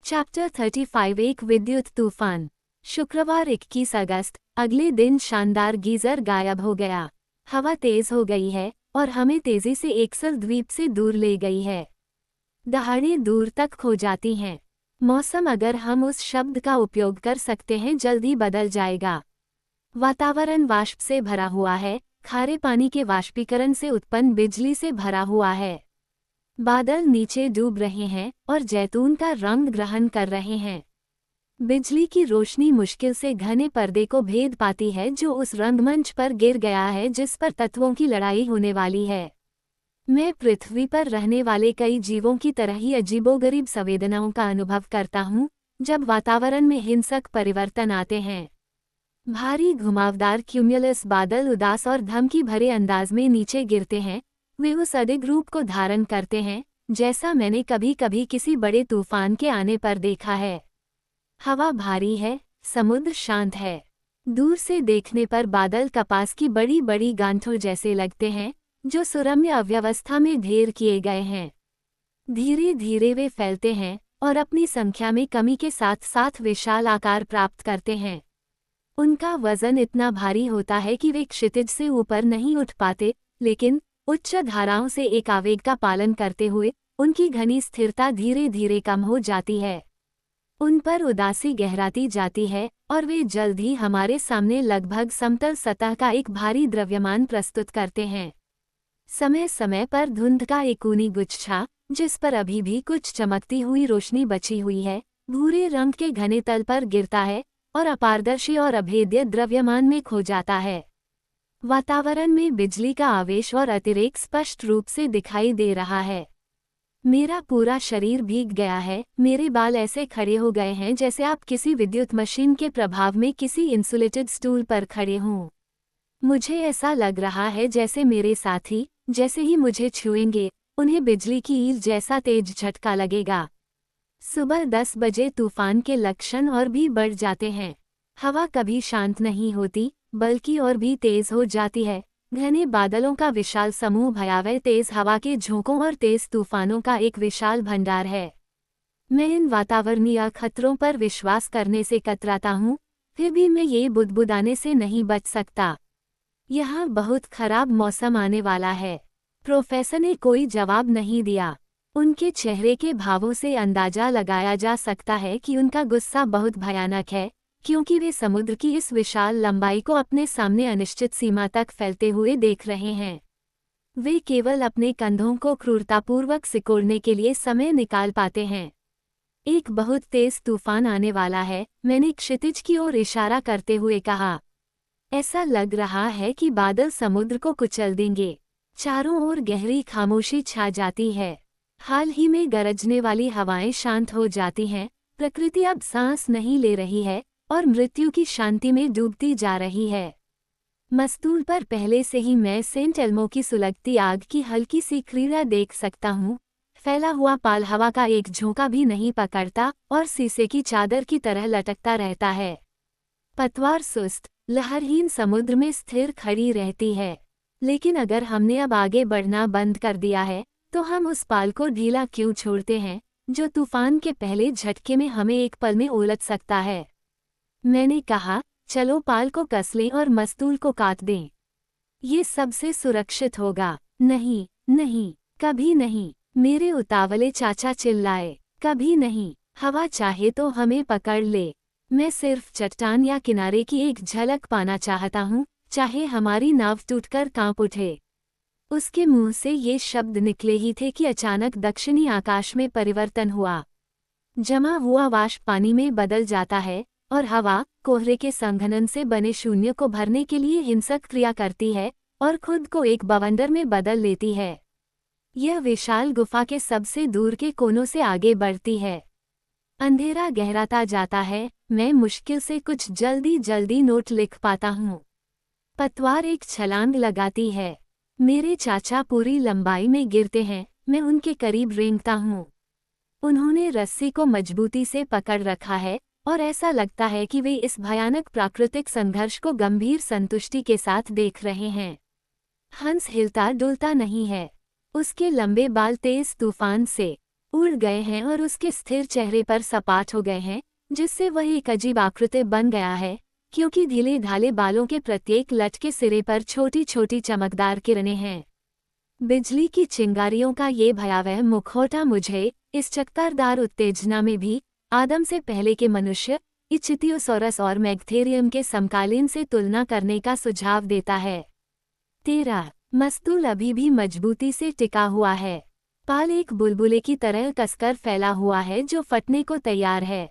Chapter 35 एक विद्युत तूफान। शुक्रवार 21 अगस्त। अगले दिन शानदार गीजर गायब हो गया। हवा तेज हो गई है और हमें तेजी से एक्सल द्वीप से दूर ले गई है। दहाड़ें दूर तक खो जाती हैं। मौसम, अगर हम उस शब्द का उपयोग कर सकते हैं, जल्द ही बदल जाएगा। वातावरण वाष्प से भरा हुआ है, खारे पानी के वाष्पीकरण से उत्पन्न बिजली से भरा हुआ है। बादल नीचे डूब रहे हैं और जैतून का रंग ग्रहण कर रहे हैं। बिजली की रोशनी मुश्किल से घने पर्दे को भेद पाती है जो उस रंगमंच पर गिर गया है जिस पर तत्वों की लड़ाई होने वाली है। मैं पृथ्वी पर रहने वाले कई जीवों की तरह ही अजीबोगरीब संवेदनाओं का अनुभव करता हूँ जब वातावरण में हिंसक परिवर्तन आते हैं। भारी घुमावदार क्यूम्युलस बादल उदास और धमकी भरे अंदाज में नीचे गिरते हैं। वे उस अडिग रूप को धारण करते हैं जैसा मैंने कभी कभी किसी बड़े तूफान के आने पर देखा है। हवा भारी है, समुद्र शांत है। दूर से देखने पर बादल कपास की बड़ी बड़ी गांठों जैसे लगते हैं जो सुरम्य अव्यवस्था में ढेर किए गए हैं। धीरे धीरे वे फैलते हैं और अपनी संख्या में कमी के साथ साथ विशाल आकार प्राप्त करते हैं। उनका वजन इतना भारी होता है कि वे क्षितिज से ऊपर नहीं उठ पाते, लेकिन उच्च धाराओं से एक आवेग का पालन करते हुए उनकी घनी स्थिरता धीरे धीरे कम हो जाती है। उन पर उदासी गहराती जाती है और वे जल्द ही हमारे सामने लगभग समतल सतह का एक भारी द्रव्यमान प्रस्तुत करते हैं। समय समय पर धुंध का एक ऊनी गुच्छा, जिस पर अभी भी कुछ चमकती हुई रोशनी बची हुई है, भूरे रंग के घने तल पर गिरता है और अपारदर्शी और अभेद्य द्रव्यमान में खो जाता है। वातावरण में बिजली का आवेश और अतिरेक स्पष्ट रूप से दिखाई दे रहा है। मेरा पूरा शरीर भीग गया है, मेरे बाल ऐसे खड़े हो गए हैं जैसे आप किसी विद्युत मशीन के प्रभाव में किसी इंसुलेटेड स्टूल पर खड़े हों। मुझे ऐसा लग रहा है जैसे मेरे साथी जैसे ही मुझे छुएंगे उन्हें बिजली की ईल जैसा तेज झटका लगेगा। सुबह 10 बजे तूफान के लक्षण और भी बढ़ जाते हैं। हवा कभी शांत नहीं होती बल्कि और भी तेज हो जाती है। घने बादलों का विशाल समूह भयावह तेज हवा के झोंकों और तेज तूफानों का एक विशाल भंडार है। मैं इन वातावरणीय खतरों पर विश्वास करने से कतराता हूँ, फिर भी मैं ये बुदबुदाने से नहीं बच सकता। यहाँ बहुत खराब मौसम आने वाला है। प्रोफेसर ने कोई जवाब नहीं दिया। उनके चेहरे के भावों से अंदाजा लगाया जा सकता है कि उनका गुस्सा बहुत भयानक है, क्योंकि वे समुद्र की इस विशाल लंबाई को अपने सामने अनिश्चित सीमा तक फैलते हुए देख रहे हैं। वे केवल अपने कंधों को क्रूरतापूर्वक सिकोड़ने के लिए समय निकाल पाते हैं। एक बहुत तेज तूफान आने वाला है, मैंने क्षितिज की ओर इशारा करते हुए कहा। ऐसा लग रहा है कि बादल समुद्र को कुचल देंगे। चारों ओर गहरी खामोशी छा जाती है। हाल ही में गरजने वाली हवाएं शांत हो जाती हैं। प्रकृति अब सांस नहीं ले रही है और मृत्यु की शांति में डूबती जा रही है। मस्तूल पर पहले से ही मैं सेंट एल्मो की सुलगती आग की हल्की सी क्रीड़ा देख सकता हूँ। फैला हुआ पाल हवा का एक झोंका भी नहीं पकड़ता और शीशे की चादर की तरह लटकता रहता है। पतवार सुस्त लहरहीन समुद्र में स्थिर खड़ी रहती है। लेकिन अगर हमने अब आगे बढ़ना बंद कर दिया है तो हम उस पाल को ढीला क्यों छोड़ते हैं जो तूफान के पहले झटके में हमें एक पल में उलझ सकता है। मैंने कहा, चलो पाल को कस लें और मस्तूल को काट दें। ये सबसे सुरक्षित होगा। नहीं नहीं, कभी नहीं, मेरे उतावले चाचा चिल्लाए। कभी नहीं। हवा चाहे तो हमें पकड़ ले। मैं सिर्फ चट्टान या किनारे की एक झलक पाना चाहता हूँ, चाहे हमारी नाव टूटकर कांप उठे। उसके मुंह से ये शब्द निकले ही थे कि अचानक दक्षिणी आकाश में परिवर्तन हुआ। जमा हुआ वाष्प पानी में बदल जाता है और हवा कोहरे के संघनन से बने शून्य को भरने के लिए हिंसक क्रिया करती है और खुद को एक बवंडर में बदल लेती है। यह विशाल गुफा के सबसे दूर के कोनों से आगे बढ़ती है। अंधेरा गहराता जाता है। मैं मुश्किल से कुछ जल्दी जल्दी नोट लिख पाता हूँ। पतवार एक छलांग लगाती है। मेरे चाचा पूरी लंबाई में गिरते हैं। मैं उनके करीब रेंगता हूँ। उन्होंने रस्सी को मजबूती से पकड़ रखा है और ऐसा लगता है कि वे इस भयानक प्राकृतिक संघर्ष को गंभीर संतुष्टि के साथ देख रहे हैं। हंस हिलता डुलता नहीं है। उसके लंबे बाल तेज तूफान से उड़ गए हैं और उसके स्थिर चेहरे पर सपाट हो गए हैं, जिससे वह एक अजीब आकृति बन गया है, क्योंकि ढीले ढाले बालों के प्रत्येक लट के सिरे पर छोटी छोटी चमकदार किरणें हैं। बिजली की चिंगारियों का ये भयावह मुखौटा मुझे इस चकत्कारदार उत्तेजना में भी आदम से पहले के मनुष्य इचिथियोसॉरस और मैगथेरियम के समकालीन से तुलना करने का सुझाव देता है। 13. मस्तूल अभी भी मजबूती से टिका हुआ है। पाल एक बुलबुले की तरह कसकर फैला हुआ है जो फटने को तैयार है।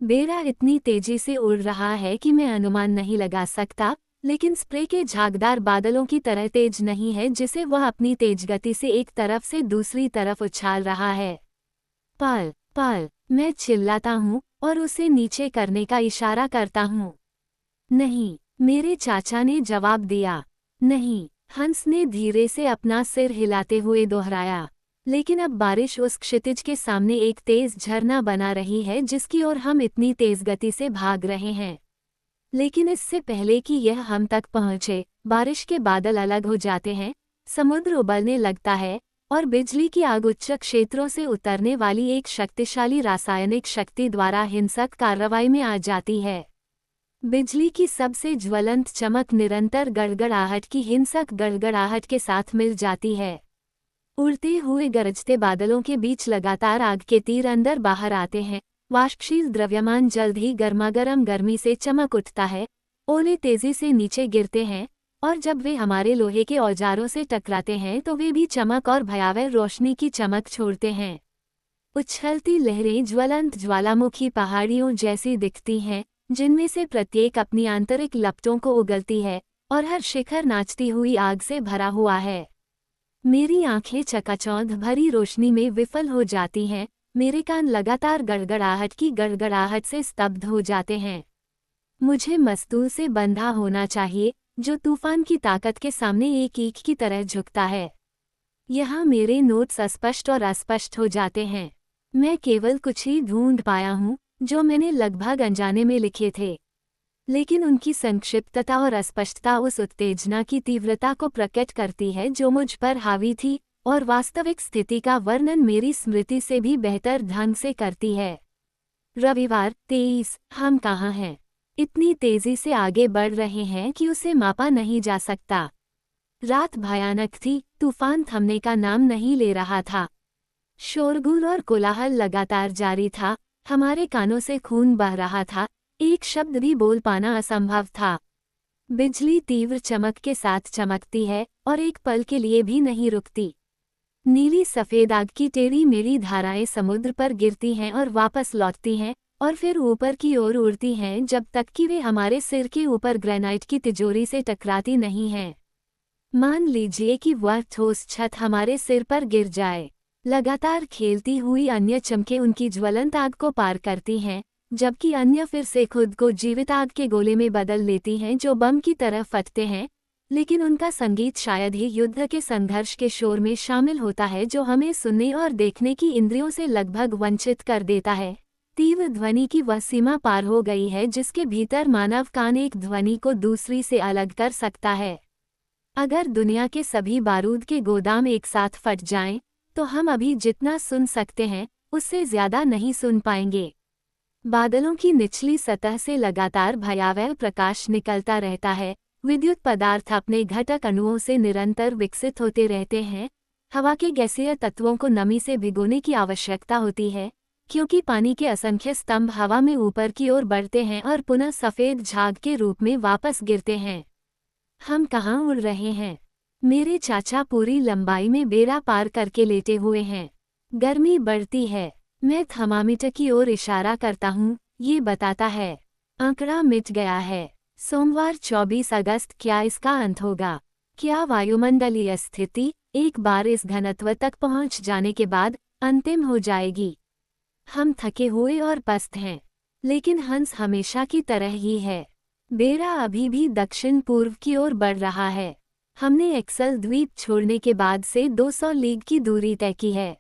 बेड़ा इतनी तेजी से उड़ रहा है कि मैं अनुमान नहीं लगा सकता, लेकिन स्प्रे के झागदार बादलों की तरह तेज नहीं है जिसे वह अपनी तेज गति से एक तरफ से दूसरी तरफ उछाल रहा है। पाल, पाल, मैं चिल्लाता हूँ और उसे नीचे करने का इशारा करता हूँ। नहीं, मेरे चाचा ने जवाब दिया। नहीं, हंस ने धीरे से अपना सिर हिलाते हुए दोहराया। लेकिन अब बारिश उस क्षितिज के सामने एक तेज झरना बना रही है जिसकी ओर हम इतनी तेज गति से भाग रहे हैं। लेकिन इससे पहले कि यह हम तक पहुंचे, बारिश के बादल अलग हो जाते हैं, समुद्र उबलने लगता है और बिजली की आग उच्च क्षेत्रों से उतरने वाली एक शक्तिशाली रासायनिक शक्ति द्वारा हिंसक कार्रवाई में आ जाती है। बिजली की सबसे ज्वलंत चमक निरंतर गड़गड़ाहट की हिंसक गड़गड़ाहट के साथ मिल जाती है। उड़ते हुए गरजते बादलों के बीच लगातार आग के तीर अंदर बाहर आते हैं। वाष्पशील द्रव्यमान जल्द ही गर्मागर्म गर्मी से चमक उठता है। ओले तेजी से नीचे गिरते हैं और जब वे हमारे लोहे के औजारों से टकराते हैं तो वे भी चमक और भयावह रोशनी की चमक छोड़ते हैं। उछलती लहरें ज्वलंत ज्वालामुखी पहाड़ियों जैसी दिखती हैं, जिनमें से प्रत्येक अपनी आंतरिक लपटों को उगलती है और हर शिखर नाचती हुई आग से भरा हुआ है। मेरी आंखें चकाचौंध भरी रोशनी में विफल हो जाती हैं, मेरे कान लगातार गड़गड़ाहट की गड़गड़ाहट से स्तब्ध हो जाते हैं। मुझे मस्तूल से बंधा होना चाहिए, जो तूफान की ताकत के सामने एक ईंट की तरह झुकता है। यहाँ मेरे नोट्स अस्पष्ट और अस्पष्ट हो जाते हैं। मैं केवल कुछ ही ढूंढ पाया हूँ जो मैंने लगभग अनजाने में लिखे थे, लेकिन उनकी संक्षिप्तता और अस्पष्टता उस उत्तेजना की तीव्रता को प्रकट करती है जो मुझ पर हावी थी और वास्तविक स्थिति का वर्णन मेरी स्मृति से भी बेहतर ढंग से करती है। रविवार 23। हम कहाँ हैं? इतनी तेजी से आगे बढ़ रहे हैं कि उसे मापा नहीं जा सकता। रात भयानक थी, तूफान थमने का नाम नहीं ले रहा था। शोरगुल और कोलाहल लगातार जारी था, हमारे कानों से खून बह रहा था, एक शब्द भी बोल पाना असंभव था। बिजली तीव्र चमक के साथ चमकती है और एक पल के लिए भी नहीं रुकती। नीली सफ़ेद आग की टेढ़ी मेढ़ी धाराएं समुद्र पर गिरती हैं और वापस लौटती हैं और फिर ऊपर की ओर उड़ती हैं जब तक कि वे हमारे सिर के ऊपर ग्रेनाइट की तिजोरी से टकराती नहीं हैं। मान लीजिए कि वह ठोस छत हमारे सिर पर गिर जाए। लगातार खेलती हुई अन्य चमकें उनकी ज्वलंत आग को पार करती हैं, जबकि अन्य फिर से खुद को जीवित आग के गोले में बदल लेती हैं जो बम की तरह फटते हैं, लेकिन उनका संगीत शायद ही युद्ध के संघर्ष के शोर में शामिल होता है जो हमें सुनने और देखने की इंद्रियों से लगभग वंचित कर देता है। तीव्र ध्वनि की वह सीमा पार हो गई है जिसके भीतर मानव कान एक ध्वनि को दूसरी से अलग कर सकता है। अगर दुनिया के सभी बारूद के गोदाम एक साथ फट जाएं, तो हम अभी जितना सुन सकते हैं उससे ज्यादा नहीं सुन पाएंगे। बादलों की निचली सतह से लगातार भयावह प्रकाश निकलता रहता है। विद्युत पदार्थ अपने घटक अणुओं से निरंतर विकसित होते रहते हैं। हवा के गैसीय तत्वों को नमी से भिगोने की आवश्यकता होती है, क्योंकि पानी के असंख्य स्तंभ हवा में ऊपर की ओर बढ़ते हैं और पुनः सफ़ेद झाग के रूप में वापस गिरते हैं। हम कहाँ उड़ रहे हैं? मेरे चाचा पूरी लंबाई में बेड़ा पार करके लेटे हुए हैं। गर्मी बढ़ती है। मैं थर्मामीटर की ओर इशारा करता हूँ, ये बताता है। आंकड़ा मिट गया है। सोमवार 24 अगस्त। क्या इसका अंत होगा? क्या वायुमंडलीय स्थिति एक बार इस घनत्व तक पहुँच जाने के बाद अंतिम हो जाएगी? हम थके हुए और पस्त हैं, लेकिन हंस हमेशा की तरह ही है। बेड़ा अभी भी दक्षिण पूर्व की ओर बढ़ रहा है। हमने एक्सल द्वीप छोड़ने के बाद से 200 लीग की दूरी तय की है।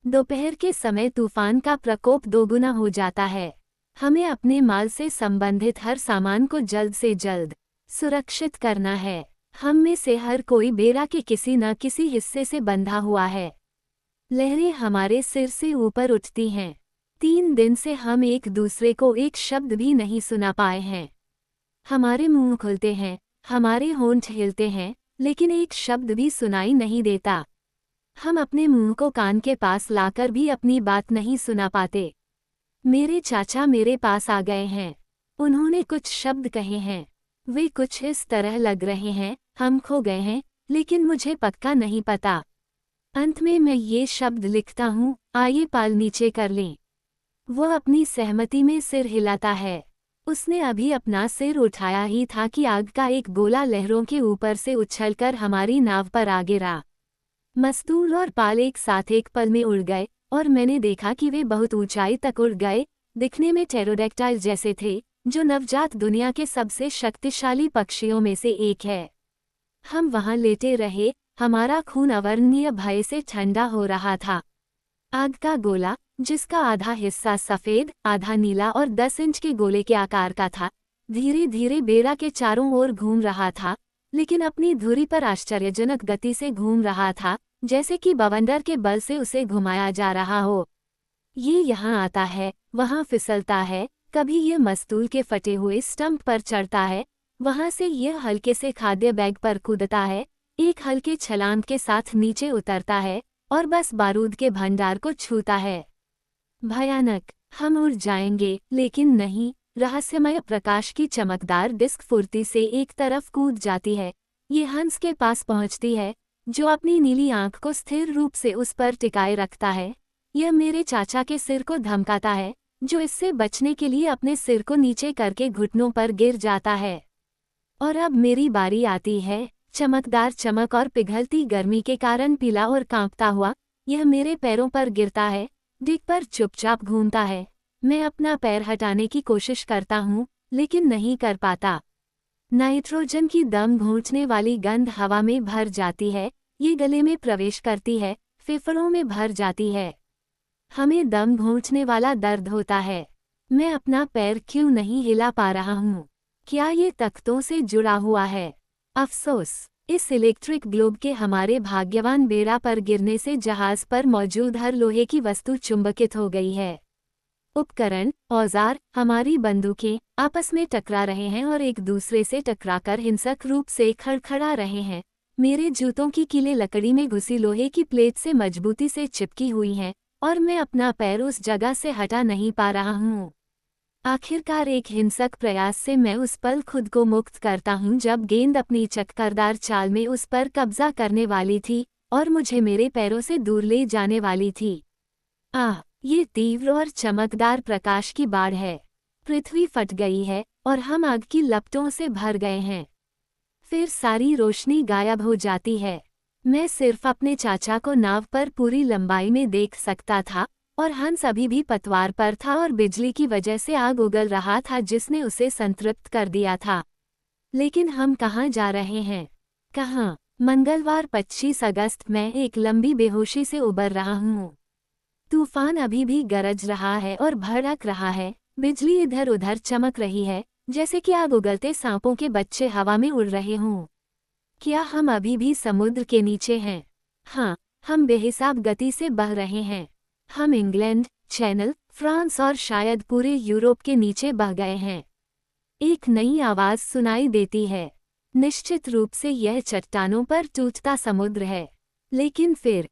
दोपहर के समय तूफान का प्रकोप दोगुना हो जाता है। हमें अपने माल से संबंधित हर सामान को जल्द से जल्द सुरक्षित करना है। हम में से हर कोई बेड़ा के किसी न किसी हिस्से से बंधा हुआ है। लहरें हमारे सिर से ऊपर उठती हैं। 3 दिन से हम एक दूसरे को एक शब्द भी नहीं सुना पाए हैं। हमारे मुंह खुलते हैं, हमारे होंठ हिलते हैं, लेकिन एक शब्द भी सुनाई नहीं देता। हम अपने मुंह को कान के पास लाकर भी अपनी बात नहीं सुना पाते। मेरे चाचा मेरे पास आ गए हैं। उन्होंने कुछ शब्द कहे हैं। वे कुछ इस तरह लग रहे हैं, हम खो गए हैं, लेकिन मुझे पक्का नहीं पता। अंत में मैं ये शब्द लिखता हूँ, आइए पाल नीचे कर लें। वो अपनी सहमति में सिर हिलाता है। उसने अभी अपना सिर उठाया ही था कि आग का एक गोला लहरों के ऊपर से उछलकर हमारी नाव पर आ गिरा। मस्तूल और पाल एक साथ एक पल में उड़ गए और मैंने देखा कि वे बहुत ऊंचाई तक उड़ गए, दिखने में टेरोडेक्टाइल जैसे थे, जो नवजात दुनिया के सबसे शक्तिशाली पक्षियों में से एक है। हम वहां लेटे रहे, हमारा खून अवर्णनीय भय से ठंडा हो रहा था। आग का गोला, जिसका आधा हिस्सा सफ़ेद, आधा नीला और 10 इंच के गोले के आकार का था, धीरे धीरे बेड़ा के चारों ओर घूम रहा था, लेकिन अपनी धुरी पर आश्चर्यजनक गति से घूम रहा था, जैसे कि बवंडर के बल से उसे घुमाया जा रहा हो। ये यहाँ आता है, वहाँ फिसलता है, कभी ये मस्तूल के फटे हुए स्टंप पर चढ़ता है, वहाँ से यह हल्के से खाद्य बैग पर कूदता है, एक हल्के छलांग के साथ नीचे उतरता है और बस बारूद के भंडार को छूता है। भयानक, हम उड़ जाएंगे, लेकिन नहीं। रहस्यमय प्रकाश की चमकदार डिस्क फुर्ती से एक तरफ कूद जाती है। ये हंस के पास पहुंचती है, जो अपनी नीली आंख को स्थिर रूप से उस पर टिकाए रखता है। यह मेरे चाचा के सिर को धमकाता है, जो इससे बचने के लिए अपने सिर को नीचे करके घुटनों पर गिर जाता है। और अब मेरी बारी आती है। चमकदार चमक और पिघलती गर्मी के कारण पीला और कांपता हुआ, यह मेरे पैरों पर गिरता है, डिग पर चुपचाप घूमता है। मैं अपना पैर हटाने की कोशिश करता हूँ, लेकिन नहीं कर पाता। नाइट्रोजन की दम घूंचने वाली गंध हवा में भर जाती है, ये गले में प्रवेश करती है, फेफड़ों में भर जाती है। हमें दम घूंचने वाला दर्द होता है। मैं अपना पैर क्यों नहीं हिला पा रहा हूँ? क्या ये तख्तों से जुड़ा हुआ है? अफसोस, इस इलेक्ट्रिक ग्लोब के हमारे भाग्यवान बेड़ा पर गिरने से जहाज पर मौजूद हर लोहे की वस्तु चुंबकित हो गई है। उपकरण, औजार, हमारी बंदूकें आपस में टकरा रहे हैं और एक दूसरे से टकराकर हिंसक रूप से खड़खड़ा रहे हैं। मेरे जूतों की कीलें लकड़ी में घुसी लोहे की प्लेट से मजबूती से चिपकी हुई हैं, और मैं अपना पैर उस जगह से हटा नहीं पा रहा हूँ। आखिरकार एक हिंसक प्रयास से मैं उस पल खुद को मुक्त करता हूँ जब गेंद अपनी चक्करदार चाल में उस पर कब्जा करने वाली थी और मुझे मेरे पैरों से दूर ले जाने वाली थी। आह, ये तीव्र और चमकदार प्रकाश की बाढ़ है। पृथ्वी फट गई है और हम आग की लपटों से भर गए हैं। फिर सारी रोशनी गायब हो जाती है। मैं सिर्फ अपने चाचा को नाव पर पूरी लंबाई में देख सकता था, और हंस अभी भी पतवार पर था और बिजली की वजह से आग उगल रहा था जिसने उसे संतृप्त कर दिया था। लेकिन हम कहाँ जा रहे हैं? कहाँ? मंगलवार 25 अगस्त मैं एक लंबी बेहोशी से उबर रहा हूँ। तूफान अभी भी गरज रहा है और भड़क रहा है, बिजली इधर उधर चमक रही है, जैसे कि आग उगलते सांपों के बच्चे हवा में उड़ रहे हों। क्या हम अभी भी समुद्र के नीचे हैं? हाँ, हम बेहिसाब गति से बह रहे हैं। हम इंग्लैंड, चैनल, फ्रांस और शायद पूरे यूरोप के नीचे बह गए हैं। एक नई आवाज़ सुनाई देती है। निश्चित रूप से यह चट्टानों पर टूटता समुद्र है। लेकिन फिर